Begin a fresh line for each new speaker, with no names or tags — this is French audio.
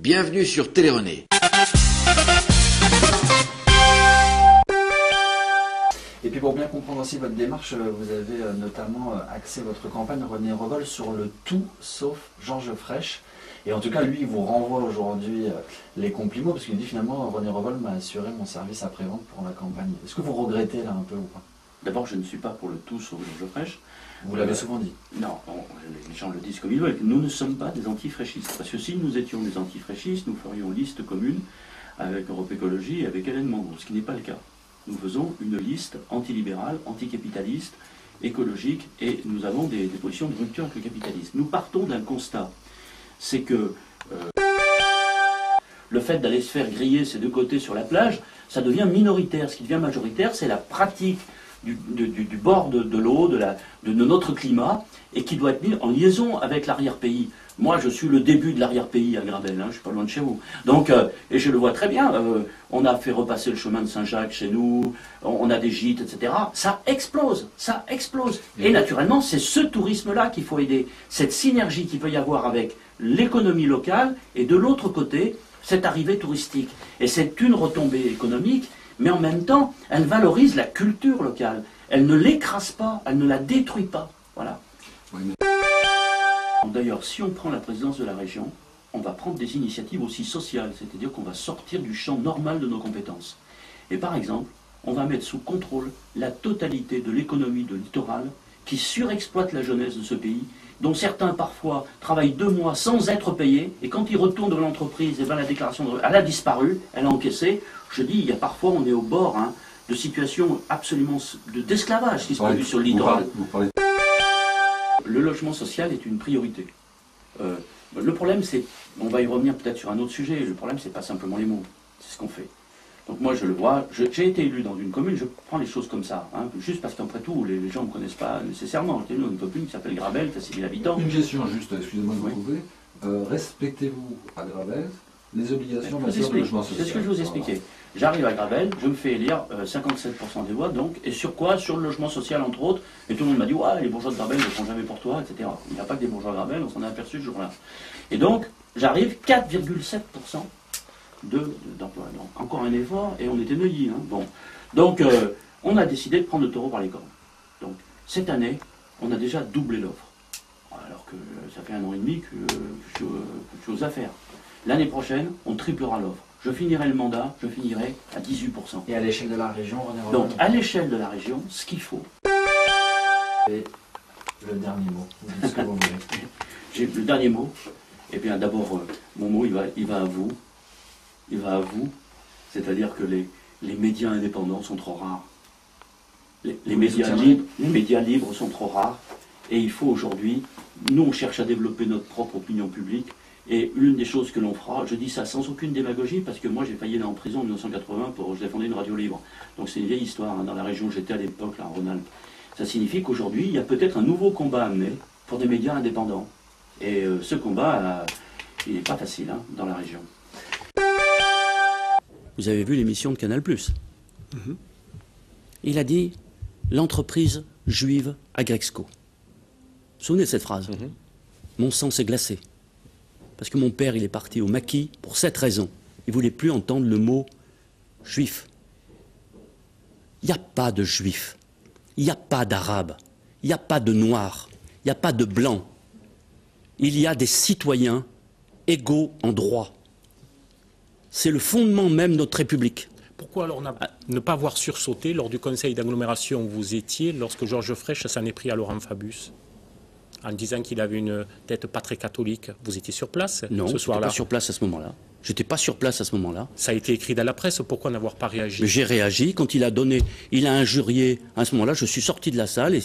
Bienvenue sur Télé-René.
Et puis pour bien comprendre aussi votre démarche, vous avez notamment axé votre campagne René Revol sur le tout sauf Georges Frêche. Et en tout cas, lui, il vous renvoie aujourd'hui les compliments, parce qu'il dit finalement, René Revol m'a assuré mon service après-vente pour la campagne. Est-ce que vous regrettez là un peu ou pas?
D'abord, je ne suis pas pour le tout sauf Georges Frêche.
Vous l'avez souvent dit.
Non, les gens le disent comme ils veulent. Nous ne sommes pas des antifraîchistes. Parce que si nous étions des antifraîchistes, nous ferions liste commune avec Europe Écologie et avec Hélène Mango, ce qui n'est pas le cas. Nous faisons une liste antilibérale, anticapitaliste, écologique, et nous avons des positions de rupture avec le capitalisme. Nous partons d'un constat, c'est que le fait d'aller se faire griller ces deux côtés sur la plage, ça devient minoritaire. Ce qui devient majoritaire, c'est la pratique du bord de l'eau, de notre climat, et qui doit être mis en liaison avec l'arrière-pays. Moi, je suis le début de l'arrière-pays à Gravel, hein, je ne suis pas loin de chez vous. Donc, et je le vois très bien, on a fait repasser le chemin de Saint-Jacques chez nous, on a des gîtes, etc. Ça explose, ça explose. Et naturellement, c'est ce tourisme-là qu'il faut aider, cette synergie qu'il peut y avoir avec l'économie locale, et de l'autre côté, cette arrivée touristique. Et c'est une retombée économique, mais en même temps, elle valorise la culture locale. Elle ne l'écrase pas, elle ne la détruit pas. Voilà.
Oui, mais...
D'ailleurs, si on prend la présidence de la région, on va prendre des initiatives aussi sociales, c'est-à-dire qu'on va sortir du champ normal de nos compétences. Et par exemple, on va mettre sous contrôle la totalité de l'économie de littoral qui surexploite la jeunesse de ce pays, dont certains parfois travaillent 2 mois sans être payés, et quand ils retournent dans l'entreprise, et ben la déclaration de... elle a disparu, elle a encaissé. Je dis, il y a parfois, on est au bord de situations absolument d'esclavage qui se produit sur le littoral. Le logement social est une priorité. Le problème, c'est, on va y revenir peut-être sur un autre sujet, le problème, c'est pas simplement les mots, c'est ce qu'on fait. Donc moi, je le vois, j'ai été élu dans une commune, je prends les choses comme ça, hein, juste parce qu'après tout, les gens ne me connaissent pas nécessairement. J'ai été élu dans une commune qui s'appelle Gravel, qui a 6 000 habitants.
Une question juste, excusez-moi de vous couper. Respectez-vous à Gravel les obligations de la logement social?
C'est ce que je vous expliquais. J'arrive à Gravel, je me fais élire 57% des voix, donc, et sur quoi? Sur le logement social, entre autres, et tout le monde m'a dit, ouais, les bourgeois de Gravel ne le font jamais pour toi, etc. Il n'y a pas que des bourgeois de Gravel, on s'en est aperçu ce jour-là. Et donc, j'arrive 4,7% d'emploi. Donc, encore un effort, et on était Neuilly. Hein. Bon. Donc, on a décidé de prendre le taureau par les cornes. Donc, cette année, on a déjà doublé l'offre. Alors que ça fait 1 an et demi que je suis aux affaires. L'année prochaine, on triplera l'offre. Je finirai le mandat, je finirai à 18%.
Et à l'échelle de la région, René Revol?
Donc, à l'échelle de la région, ce qu'il faut.
Et le dernier mot, vous dites ce que vous voulez.
J'ai le dernier mot. Eh bien, d'abord, mon mot, il va à vous. Il va à vous. C'est-à-dire que les médias indépendants sont trop rares. Les médias libres sont trop rares. Et il faut aujourd'hui, nous, on cherche à développer notre propre opinion publique. Et l'une des choses que l'on fera, je dis ça sans aucune démagogie, parce que moi j'ai failli aller en prison en 1980 pour je défendais une radio libre. Donc c'est une vieille histoire, hein, dans la région où j'étais à l'époque, là, en Rhône-Alpes. Ça signifie qu'aujourd'hui, il y a peut-être un nouveau combat à mener pour des médias indépendants. Et ce combat, il n'est pas facile, hein, dans la région. Vous avez vu l'émission de Canal+. Il a dit « l'entreprise juive Agrexco ». Vous vous souvenez de cette phrase? Mon sang s'est glacé. Parce que mon père, il est parti au maquis pour cette raison. Il ne voulait plus entendre le mot juif. Il n'y a pas de juif. Il n'y a pas d'arabe. Il n'y a pas de noir. Il n'y a pas de blanc. Il y a des citoyens égaux en droit. C'est le fondement même de notre République.
Pourquoi alors ne pas avoir sursauté lors du conseil d'agglomération où vous étiez, lorsque Georges Frêche s'en est pris à Laurent Fabius, en disant qu'il avait une tête pas très catholique? Vous étiez sur place
non,
ce soir-là?
Non, je n'étais pas sur place à ce moment-là. J'étais pas sur place à ce moment-là.
Ça a été écrit dans la presse, pourquoi n'avoir pas réagi?
J'ai réagi quand il a injurié à ce moment-là, je suis sorti de la salle et...